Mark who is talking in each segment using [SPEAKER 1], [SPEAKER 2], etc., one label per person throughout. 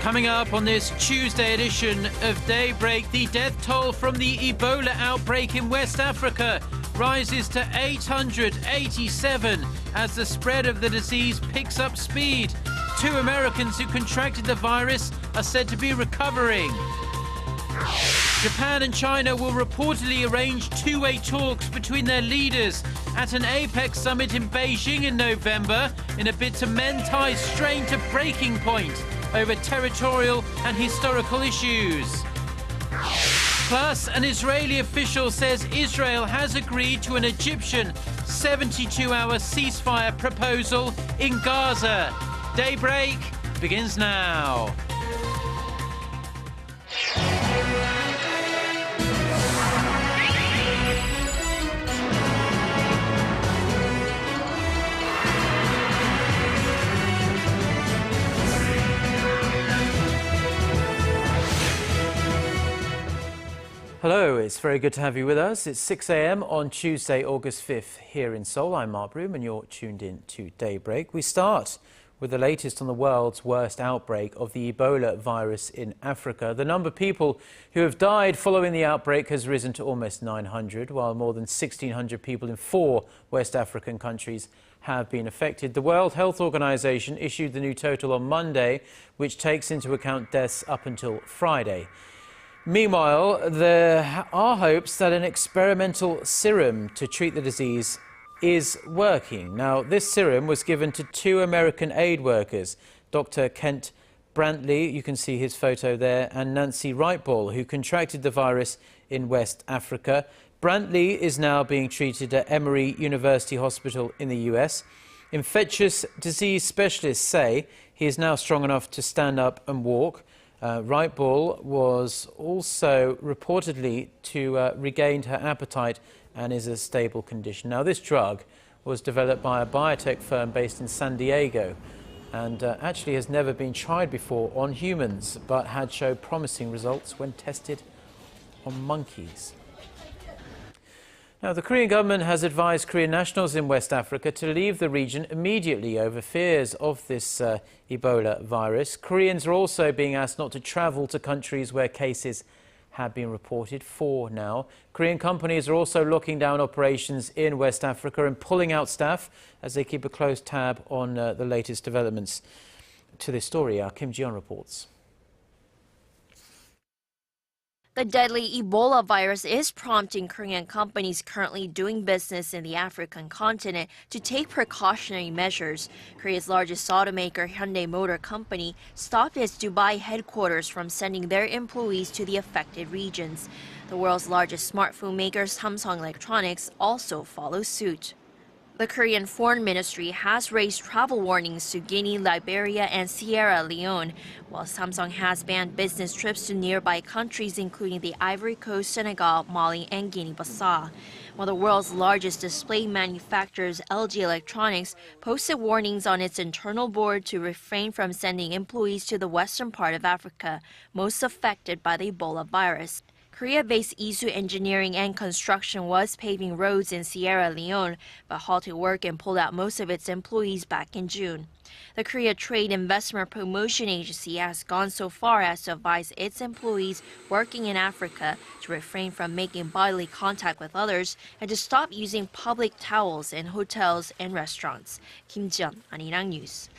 [SPEAKER 1] Coming up on this Tuesday edition of Daybreak, the death toll from the Ebola outbreak in West Africa rises to 887 as the spread of the disease picks up speed. 2 Americans who contracted the virus are said to be recovering. Japan and China will reportedly arrange two-way talks between their leaders at an APEC summit in Beijing in November in a bid to mend ties strained to breaking point over territorial and historical issues. Plus, an Israeli official says Israel has agreed to an Egyptian 72-hour ceasefire proposal in Gaza. Daybreak begins now. Hello, it's very good to have you with us. It's 6 a.m. on Tuesday, August 5th here in Seoul. I'm Mark Broom and you're tuned in to Daybreak. We start with the latest on the world's worst outbreak of the Ebola virus in Africa. The number of people who have died following the outbreak has risen to almost 900, while more than 1,600 people in 4 West African countries have been affected. The World Health Organization issued the new total on Monday, which takes into account deaths up until Friday. Meanwhile, there are hopes that an experimental serum to treat the disease is working. Now, this serum was given to 2 American aid workers, Dr. Kent Brantly, you can see his photo there, and Nancy Writebol, who contracted the virus in West Africa. Brantly is now being treated at Emory University Hospital in the US. Infectious disease specialists say he is now strong enough to stand up and walk. Writebol was also reportedly to regained her appetite and is a stable condition. Now, this drug was developed by a biotech firm based in San Diego and actually has never been tried before on humans, but had showed promising results when tested on monkeys. Now, the Korean government has advised Korean nationals in West Africa to leave the region immediately over fears of this Ebola virus. Koreans are also being asked not to travel to countries where cases have been reported, 4 now. Korean companies are also locking down operations in West Africa and pulling out staff as they keep a close tab on the latest developments. To this story, our Kim Ji-yeon reports.
[SPEAKER 2] The deadly Ebola virus is prompting Korean companies currently doing business in the African continent to take precautionary measures. Korea's largest automaker, Hyundai Motor Company, stopped its Dubai headquarters from sending their employees to the affected regions. The world's largest smartphone maker, Samsung Electronics, also follows suit. The Korean Foreign Ministry has raised travel warnings to Guinea, Liberia, and Sierra Leone, while Samsung has banned business trips to nearby countries including the Ivory Coast, Senegal, Mali, and Guinea-Bissau. While the world's largest display manufacturer, LG Electronics, posted warnings on its internal board to refrain from sending employees to the western part of Africa, most affected by the Ebola virus. Korea-based Isu Engineering and Construction was paving roads in Sierra Leone, but halted work and pulled out most of its employees back in June. The Korea Trade Investment Promotion Agency has gone so far as to advise its employees working in Africa to refrain from making bodily contact with others and to stop using public towels in hotels and restaurants. Kim Ji-yeon, Arirang News.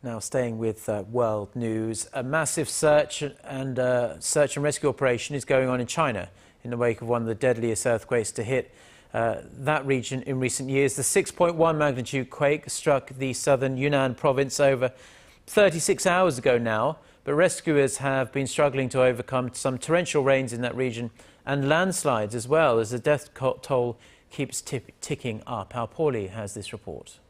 [SPEAKER 1] Now, staying with world news, a massive search and rescue operation is going on in China in the wake of one of the deadliest earthquakes to hit that region in recent years. The 6.1 magnitude quake struck the southern Yunnan province over 36 hours ago now, but rescuers have been struggling to overcome some torrential rains in that region and landslides as well as the death toll keeps ticking up. Our Paulie has this report.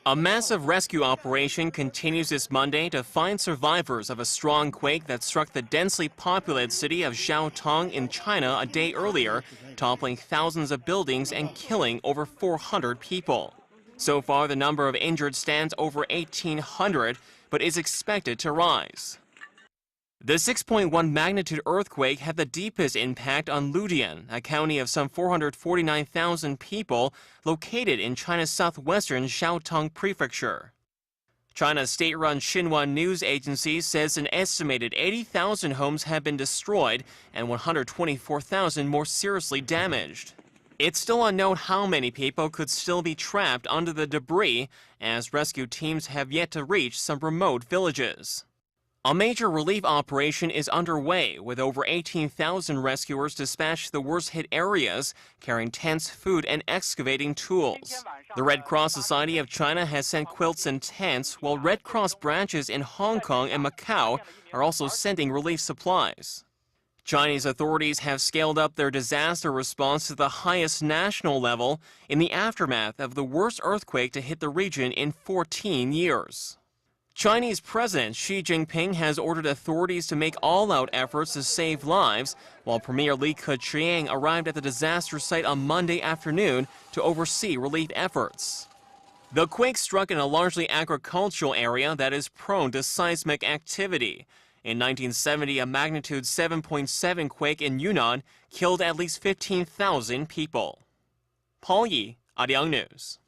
[SPEAKER 3] A massive rescue operation continues this Monday to find survivors of a strong quake that struck the densely populated city of Xiaotong in China a day earlier, toppling thousands of buildings and killing over 400 people. So far, the number of injured stands over 1,800, but is expected to rise. The 6.1 magnitude earthquake had the deepest impact on Ludian, a county of some 449,000 people located in China's southwestern Xiaotong prefecture. China's state-run Xinhua news agency says an estimated 80,000 homes have been destroyed and 124,000 more seriously damaged. It's still unknown how many people could still be trapped under the debris, as rescue teams have yet to reach some remote villages. A major relief operation is underway, with over 18,000 rescuers dispatched to the worst-hit areas, carrying tents, food, and excavating tools. The Red Cross Society of China has sent quilts and tents, while Red Cross branches in Hong Kong and Macau are also sending relief supplies. Chinese authorities have scaled up their disaster response to the highest national level in the aftermath of the worst earthquake to hit the region in 14 years. Chinese President Xi Jinping has ordered authorities to make all-out efforts to save lives, while Premier Li Keqiang arrived at the disaster site on Monday afternoon to oversee relief efforts. The quake struck in a largely agricultural area that is prone to seismic activity. In 1970, a magnitude 7.7 quake in Yunnan killed at least 15,000 people. Paul Yi, Arirang News.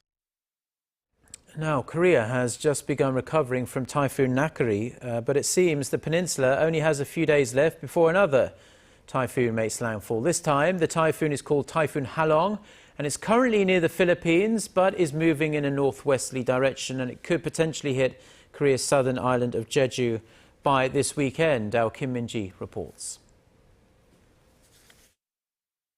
[SPEAKER 1] Now, Korea has just begun recovering from Typhoon Nakari, but it seems the peninsula only has a few days left before another typhoon makes landfall. This time, the typhoon is called Typhoon Halong, and it's currently near the Philippines, but is moving in a northwesterly direction, and it could potentially hit Korea's southern island of Jeju by this weekend. Our Kim Min-ji reports.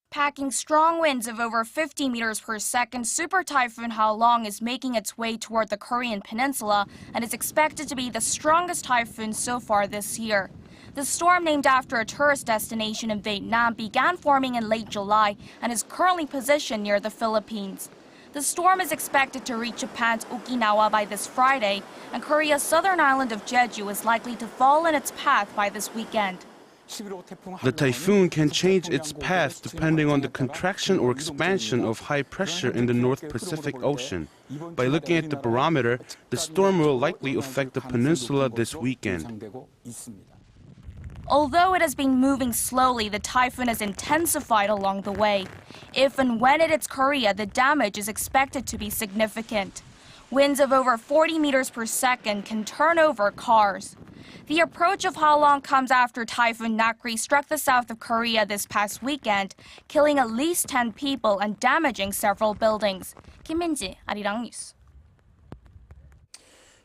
[SPEAKER 4] Packing strong winds of over 50 meters per second, Super Typhoon Halong is making its way toward the Korean peninsula and is expected to be the strongest typhoon so far this year. The storm, named after a tourist destination in Vietnam, began forming in late July and is currently positioned near the Philippines. The storm is expected to reach Japan's Okinawa by this Friday, and Korea's southern island of Jeju is likely to fall in its path by this weekend.
[SPEAKER 5] The typhoon can change its path depending on the contraction or expansion of high pressure in the North Pacific Ocean. By looking at the barometer, the storm will likely affect the peninsula this weekend.
[SPEAKER 4] Although it has been moving slowly, the typhoon has intensified along the way. If and when it hits Korea, the damage is expected to be significant. Winds of over 40 meters per second can turn over cars. The approach of Halong comes after Typhoon Nakari struck the south of Korea this past weekend, killing at least 10 people and damaging several buildings. Kim Min-ji, Arirang News.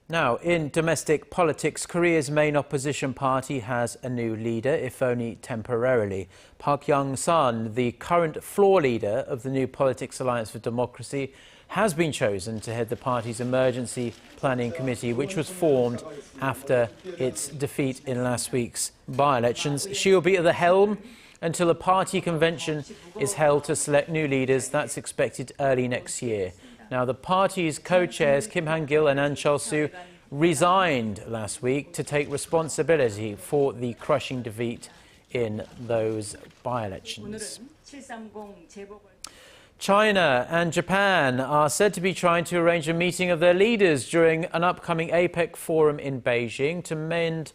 [SPEAKER 1] Now, in domestic politics, Korea's main opposition party has a new leader, if only temporarily. Park Young-san, the current floor leader of the new Politics Alliance for Democracy, has been chosen to head the party's emergency planning committee, which was formed after its defeat in last week's by-elections. She will be at the helm until a party convention is held to select new leaders. That's expected early next year. Now, the party's co-chairs, Kim Han-gil and An Chol-soo, resigned last week to take responsibility for the crushing defeat in those by-elections. China and Japan are said to be trying to arrange a meeting of their leaders during an upcoming APEC forum in Beijing to mend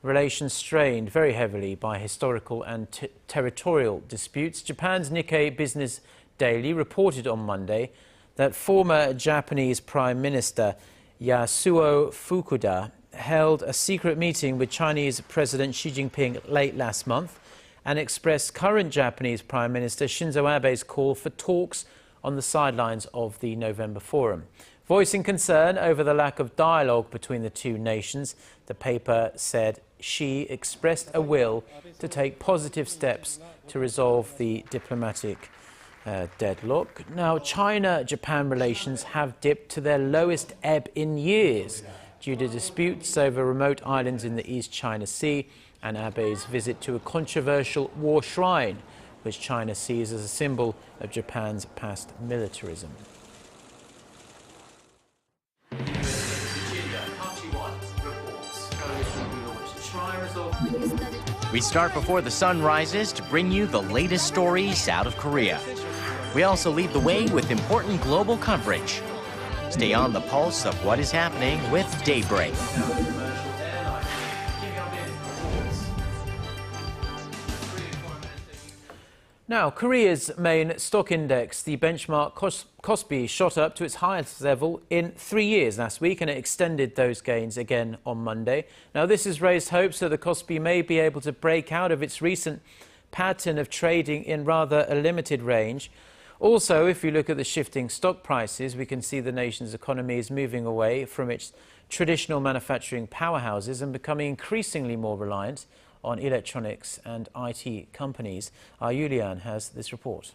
[SPEAKER 1] relations strained very heavily by historical and territorial disputes. Japan's Nikkei Business Daily reported on Monday that former Japanese Prime Minister Yasuo Fukuda held a secret meeting with Chinese President Xi Jinping late last month and expressed current Japanese Prime Minister Shinzo Abe's call for talks on the sidelines of the November forum. Voicing concern over the lack of dialogue between the two nations, the paper said Xi expressed a will to take positive steps to resolve the diplomatic deadlock. Now, China-Japan relations have dipped to their lowest ebb in years due to disputes over remote islands in the East China Sea and Abe's visit to a controversial war shrine, which China sees as a symbol of Japan's past militarism.
[SPEAKER 6] We start before the sun rises to bring you the latest stories out of Korea. We also lead the way with important global coverage. Stay on the pulse of what is happening with Daybreak.
[SPEAKER 1] Now, Korea's main stock index, the benchmark Kospi, shot up to its highest level in 3 years last week, and it extended those gains again on Monday. Now, this has raised hopes that the Kospi may be able to break out of its recent pattern of trading in rather a limited range. Also, if you look at the shifting stock prices, we can see the nation's economy is moving away from its traditional manufacturing powerhouses and becoming increasingly more reliant on electronics and IT companies. Our Yulian has this report.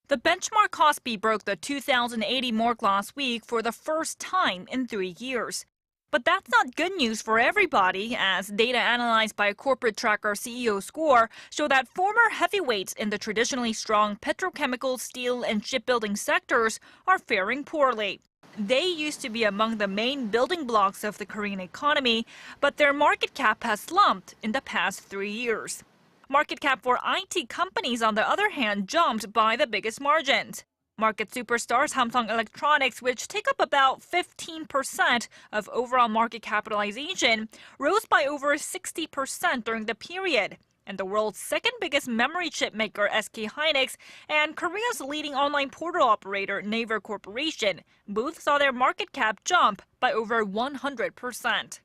[SPEAKER 7] The benchmark Kospi broke the 2,080 mark last week for the first time in 3 years. But that's not good news for everybody, as data analyzed by Corporate Tracker CEO Score show that former heavyweights in the traditionally strong petrochemical, steel, and shipbuilding sectors are faring poorly. They used to be among the main building blocks of the Korean economy, but their market cap has slumped in the past 3 years. Market cap for IT companies, on the other hand, jumped by the biggest margins. Market superstars Samsung Electronics, which take up about 15% of overall market capitalization, rose by over 60% during the period. And the world's second biggest memory chip maker, SK Hynix, and Korea's leading online portal operator, Naver Corporation, both saw their market cap jump by over 100%.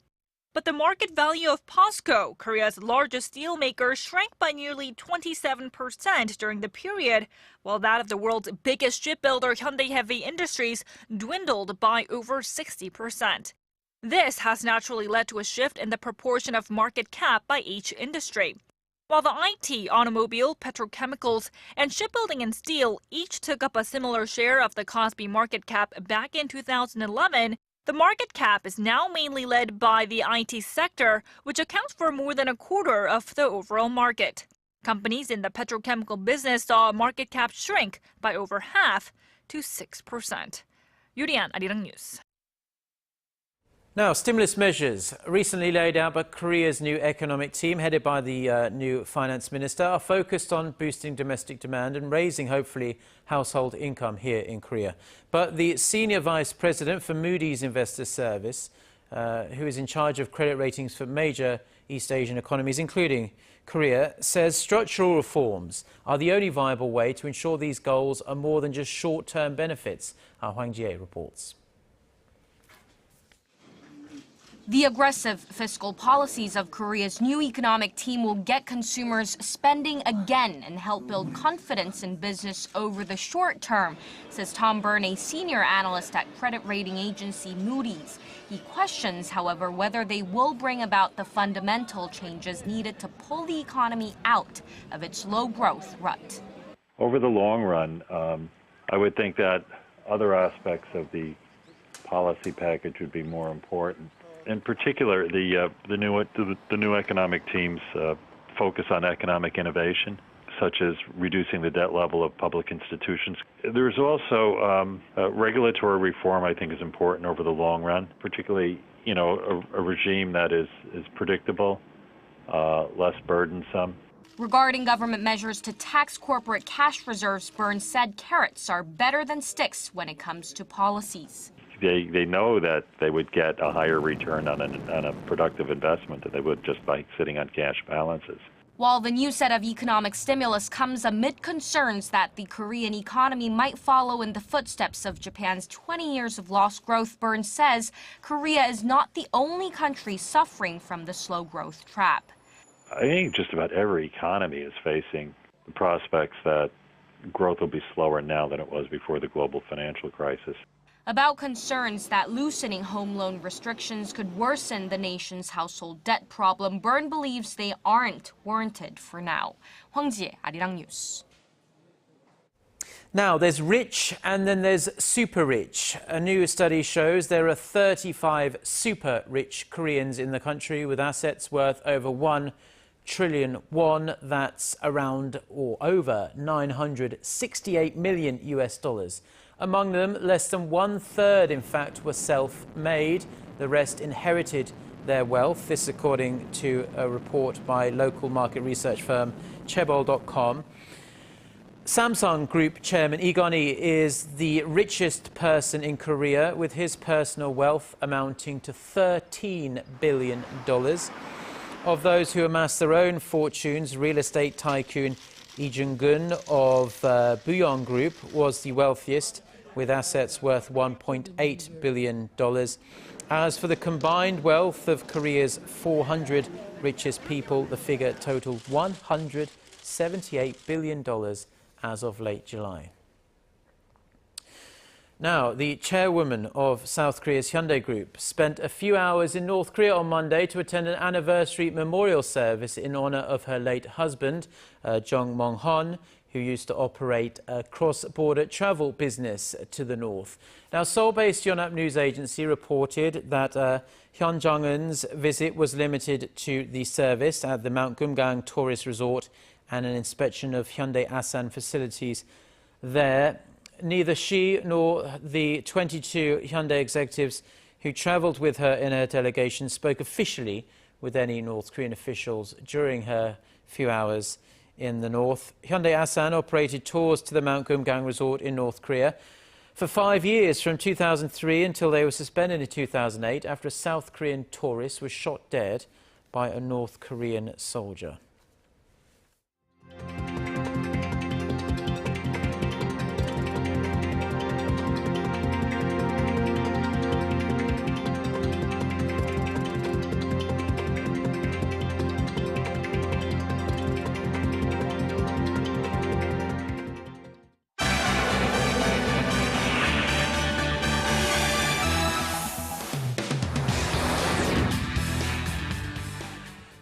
[SPEAKER 7] But the market value of POSCO, Korea's largest steel maker, shrank by nearly 27% during the period, while that of the world's biggest shipbuilder, Hyundai Heavy Industries, dwindled by over 60%. This has naturally led to a shift in the proportion of market cap by each industry. While the IT, automobile, petrochemicals, and shipbuilding and steel each took up a similar share of the Kospi market cap back in 2011, the market cap is now mainly led by the IT sector, which accounts for more than a quarter of the overall market. Companies in the petrochemical business saw market cap shrink by over half to 6%. Yurian, Arirang News.
[SPEAKER 1] Now, stimulus measures recently laid out by Korea's new economic team, headed by the new finance minister, are focused on boosting domestic demand and raising, hopefully, household income here in Korea. But the senior vice president for Moody's Investor Service, who is in charge of credit ratings for major East Asian economies, including Korea, says structural reforms are the only viable way to ensure these goals are more than just short-term benefits. Our Hwang Jie reports.
[SPEAKER 4] The aggressive fiscal policies of Korea's new economic team will get consumers spending again and help build confidence in business over the short term, says Tom Byrne, a senior analyst at credit rating agency Moody's. He questions, however, whether they will bring about the fundamental changes needed to pull the economy out of its low-growth rut.
[SPEAKER 8] Over the long run, I would think that other aspects of the policy package would be more important. In particular, the new economic team's focus on economic innovation, such as reducing the debt level of public institutions. There's also regulatory reform, I think, is important over the long run, particularly, a regime that is predictable, less burdensome.
[SPEAKER 4] Regarding government measures to tax corporate cash reserves, Burns said carrots are better than sticks when it comes to policies.
[SPEAKER 8] They know that they would get a higher return on a productive investment than they would just by sitting on cash balances.
[SPEAKER 4] While the new set of economic stimulus comes amid concerns that the Korean economy might follow in the footsteps of Japan's 20 years of lost growth, Burns says Korea is not the only country suffering from the slow growth trap.
[SPEAKER 8] I think just about every economy is facing the prospects that growth will be slower now than it was before the global financial crisis.
[SPEAKER 4] About concerns that loosening home loan restrictions could worsen the nation's household debt problem, Byrne believes they aren't warranted for now. Hwang Jie, Arirang News.
[SPEAKER 1] Now, there's rich and then there's super rich. A new study shows there are 35 super rich Koreans in the country with assets worth over 1 trillion won. That's around or over 968 million US dollars. Among them, less than 1/3, in fact, were self-made. The rest inherited their wealth. This according to a report by local market research firm chairwoman. Samsung Group chairman Lee Gun-hee is the richest person in Korea, with his personal wealth amounting to $13 billion. Of those who amassed their own fortunes, real estate tycoon Lee Jung-gun of Buyong Group was the wealthiest, with assets worth $1.8 billion. As for the combined wealth of Korea's 400 richest people, the figure totaled $178 billion as of late July. Now, the chairwoman of South Korea's Hyundai Group spent a few hours in North Korea on Monday to attend an anniversary memorial service in honor of her late husband, Jung Mong-hon, who used to operate a cross-border travel business to the north. Now, Seoul-based Yonhap News Agency reported that Hyun Jong-un's visit was limited to the service at the Mount Kumgang Tourist Resort and an inspection of Hyundai Asan facilities there. Neither she nor the 22 Hyundai executives who travelled with her in her delegation spoke officially with any North Korean officials during her few hours in the north. Hyundai Asan operated tours to the Mount Kumgang resort in North Korea for 5 years, from 2003 until they were suspended in 2008 after a South Korean tourist was shot dead by a North Korean soldier.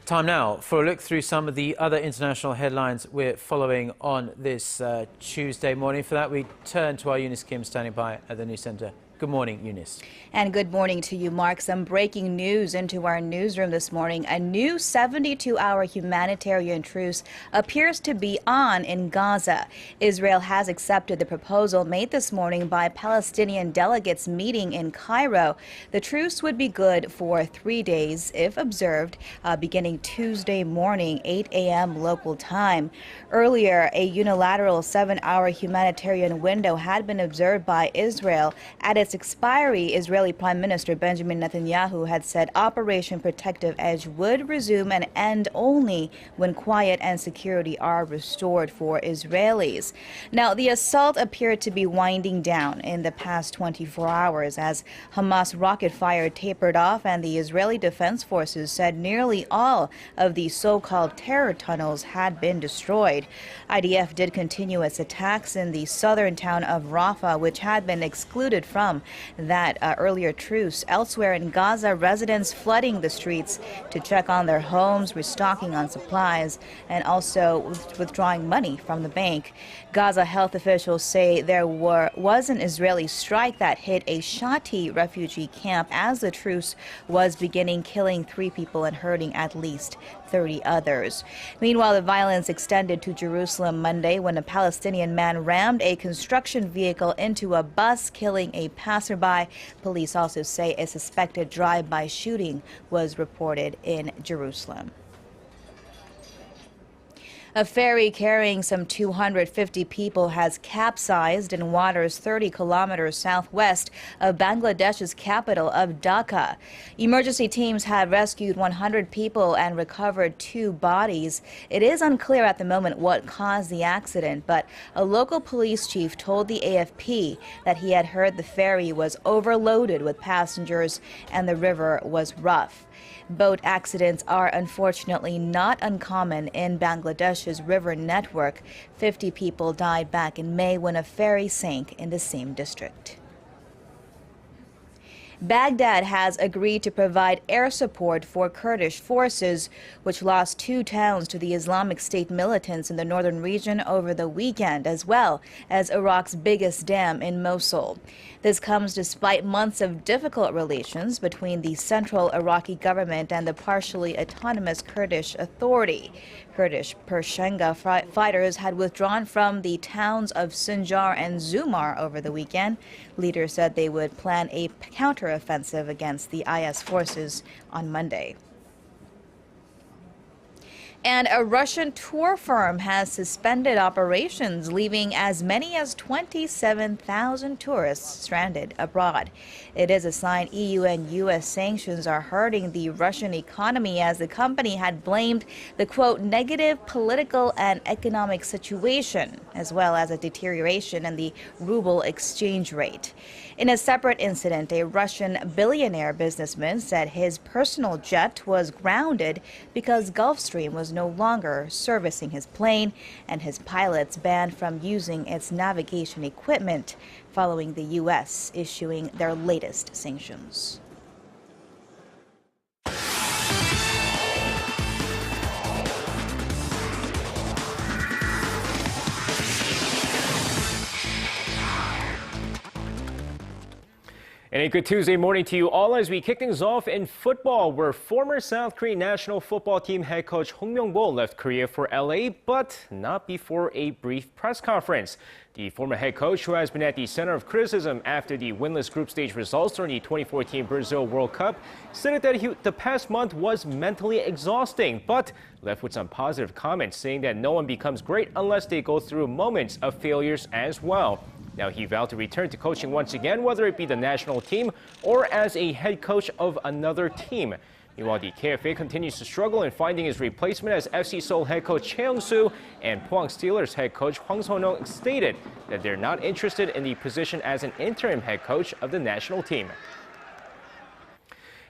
[SPEAKER 1] Time now for a look through some of the other international headlines we're following on this Tuesday morning. For that, we turn to our Eunice Kim standing by at the news centre. Good morning, Eunice.
[SPEAKER 9] And good morning to you, Mark. Some breaking news into our newsroom this morning. A new 72-hour humanitarian truce appears to be on in Gaza. Israel has accepted the proposal made this morning by Palestinian delegates meeting in Cairo. The truce would be good for 3 days if observed, beginning Tuesday morning, 8 a.m. local time. Earlier, a unilateral 7-hour humanitarian window had been observed by Israel. At its expiry, Israeli Prime Minister Benjamin Netanyahu had said Operation Protective Edge would resume and end only when quiet and security are restored for Israelis. Now, the assault appeared to be winding down in the past 24 hours as Hamas rocket fire tapered off and the Israeli Defense Forces said nearly all of the so-called terror tunnels had been destroyed. IDF did continue its attacks in the southern town of Rafah, which had been excluded from that earlier truce. Elsewhere in Gaza, residents flooding the streets to check on their homes, restocking on supplies, and also withdrawing money from the bank. Gaza health officials say there was an Israeli strike that hit a Shati refugee camp as the truce was beginning, killing 3 people and hurting at least 30 others. Meanwhile, the violence extended to Jerusalem Monday when a Palestinian man rammed a construction vehicle into a bus, killing a passerby. Police also say a suspected drive-by shooting was reported in Jerusalem. A ferry carrying some 250 people has capsized in waters 30 kilometers southwest of Bangladesh's capital of Dhaka. Emergency teams have rescued 100 people and recovered 2 bodies. It is unclear at the moment what caused the accident, but a local police chief told the AFP that he had heard the ferry was overloaded with passengers and the river was rough. Boat accidents are unfortunately not uncommon in Bangladesh's river network. 50 people died back in May when a ferry sank in the same district. Baghdad has agreed to provide air support for Kurdish forces, which lost 2 towns to the Islamic State militants in the northern region over the weekend, as well as Iraq's biggest dam in Mosul. This comes despite months of difficult relations between the central Iraqi government and the partially autonomous Kurdish Authority. Kurdish Peshmerga fighters had withdrawn from the towns of Sinjar and Zumar over the weekend. Leaders said they would plan a counteroffensive against the IS forces on Monday. And a Russian tour firm has suspended operations, leaving as many as 27,000 tourists stranded abroad. It is a sign EU and U.S. sanctions are hurting the Russian economy, as the company had blamed the, quote, negative political and economic situation, as well as a deterioration in the ruble exchange rate. In a separate incident, a Russian billionaire businessman said his personal jet was grounded because Gulfstream was no longer servicing his plane and his pilots banned from using its navigation equipment following the U.S. issuing their latest sanctions.
[SPEAKER 10] And a good Tuesday morning to you all as we kick things off in football, where former South Korean national football team head coach Hong Myung-bol left Korea for LA, but not before a brief press conference. The former head coach, who has been at the center of criticism after the winless group stage results during the 2014 Brazil World Cup, stated that the past month was mentally exhausting, but left with some positive comments, saying that no one becomes great unless they go through moments of failures as well. Now, he vowed to return to coaching once again, whether it be the national team or as a head coach of another team. Meanwhile, the KFA continues to struggle in finding his replacement, as FC Seoul head coach Choi Young-soo and Pohang Steelers head coach Hwang So-nung stated that they're not interested in the position as an interim head coach of the national team.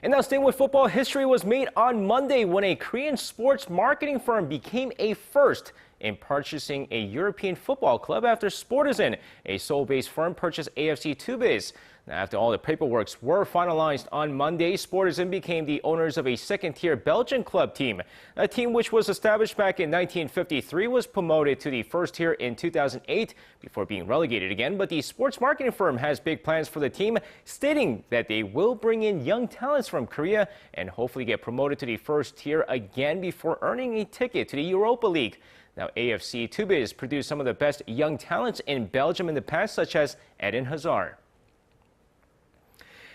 [SPEAKER 10] And now, staying with football, history was made on Monday when a Korean sports marketing firm became a first in purchasing a European football club after Sportizen, a Seoul-based firm, purchased AFC Tubize. Now, after all the paperwork were finalized on Monday, Sportizen became the owners of a second-tier Belgian club team. A team which was established back in 1953 was promoted to the first tier in 2008 before being relegated again. But the sports marketing firm has big plans for the team, stating that they will bring in young talents from Korea and hopefully get promoted to the first tier again before earning a ticket to the Europa League. Now, AFC Tubize produced some of the best young talents in Belgium in the past, such as Eden Hazard.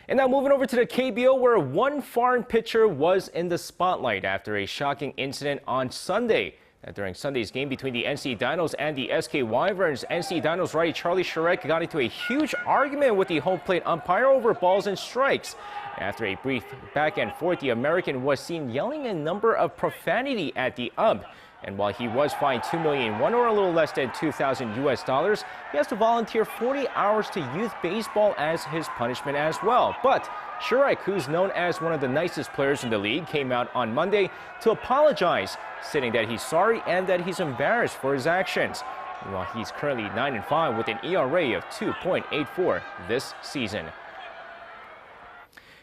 [SPEAKER 10] And now moving over to the KBO, where one foreign pitcher was in the spotlight after a shocking incident on Sunday. During Sunday's game between the NC Dinos and the SK Wyverns, NC Dinos righty Charlie Sharek got into a huge argument with the home plate umpire over balls and strikes. After a brief back and forth, the American was seen yelling a number of profanity at the ump. And while he was fined $2 million, or a little less than $2,000, he has to volunteer 40 hours to youth baseball as his punishment as well. But Sharek, who's known as one of the nicest players in the league, came out on Monday to apologize, stating that he's sorry and that he's embarrassed for his actions. While he's currently 9-5 with an ERA of 2.84 this season.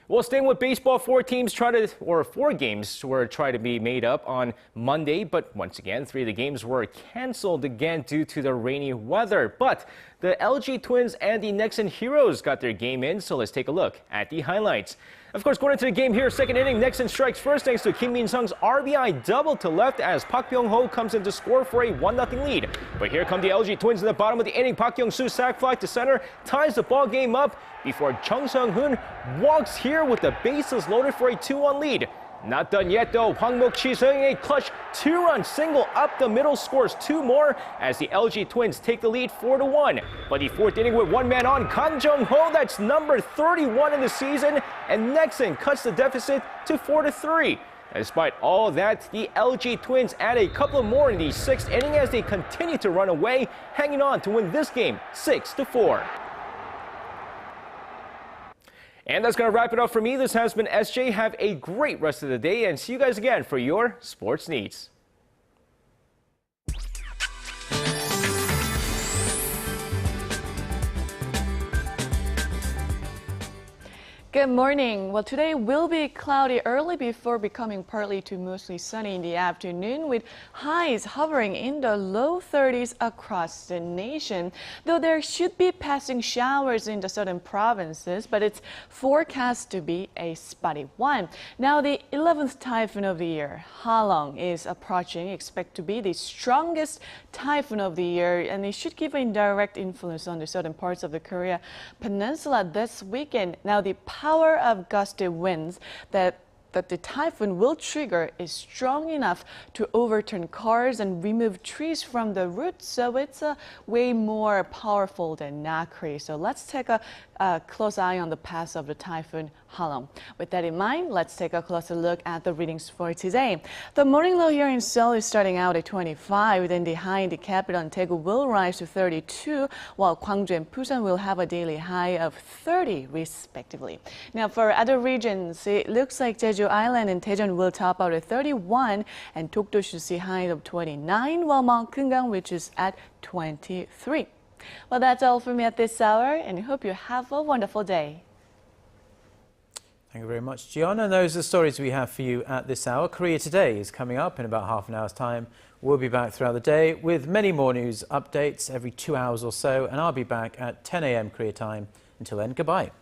[SPEAKER 10] Well, staying with baseball, four games were trying to be made up on Monday, but once again, 3 of the games were canceled again due to the rainy weather. But the LG Twins and the Nexen Heroes got their game in, so let's take a look at the highlights. Of course, going into the game here, second inning, Nexen strikes first thanks to Kim Min-sung's RBI double to left as Park Byung-ho comes in to score for a 1-0 lead. But here come the LG Twins in the bottom of the inning. Park Young-soo's sac fly to center ties the ball game up before Chung Sung-hoon walks here with the bases loaded for a 2-1 lead. Not done yet, though. Hwang Mok-chi swinging a clutch 2-run single up the middle, scores 2 more as the LG Twins take the lead 4-1. But the fourth inning with one man on, Kang Jung-ho, that's number 31 in the season, and Nexen cuts the deficit to 4-3. Despite all that, the LG Twins add a couple of more in the 6th inning as they continue to run away, hanging on to win this game 6-4. And that's going to wrap it up for me. This has been SJ. Have a great rest of the day and see you guys again for your sports needs.
[SPEAKER 11] Good morning. Well, today will be cloudy early before becoming partly to mostly sunny in the afternoon, with highs hovering in the low 30s across the nation. Though there should be passing showers in the southern provinces, but it's forecast to be a spotty one. Now, the 11th typhoon of the year, Halong, is approaching, expected to be the strongest typhoon of the year, and it should give a direct influence on the southern parts of the Korea peninsula this weekend. Now, the power of gusty winds that that the typhoon will trigger is strong enough to overturn cars and remove trees from the roots, so it's way more powerful than Nakri. So let's take a close eye on the path of the Typhoon Halong. With that in mind, let's take a closer look at the readings for today. The morning low here in Seoul is starting out at 25, then the high in the capital and Daegu will rise to 32, while Gwangju and Busan will have a daily high of 30 respectively. Now for other regions, it looks like Jeju Island and Daejeon will top out at 31, and Dokdo should see high of 29, while Mount Kumgang, which is at 23. Well, that's all for me at this hour, and I hope you have a wonderful day.
[SPEAKER 1] Thank you very much, Gianna. And those are the stories we have for you at this hour. Korea Today is coming up in about half an hour's time. We'll be back throughout the day with many more news updates every 2 hours or so, and I'll be back at 10 a.m. Korea time. Until then, goodbye.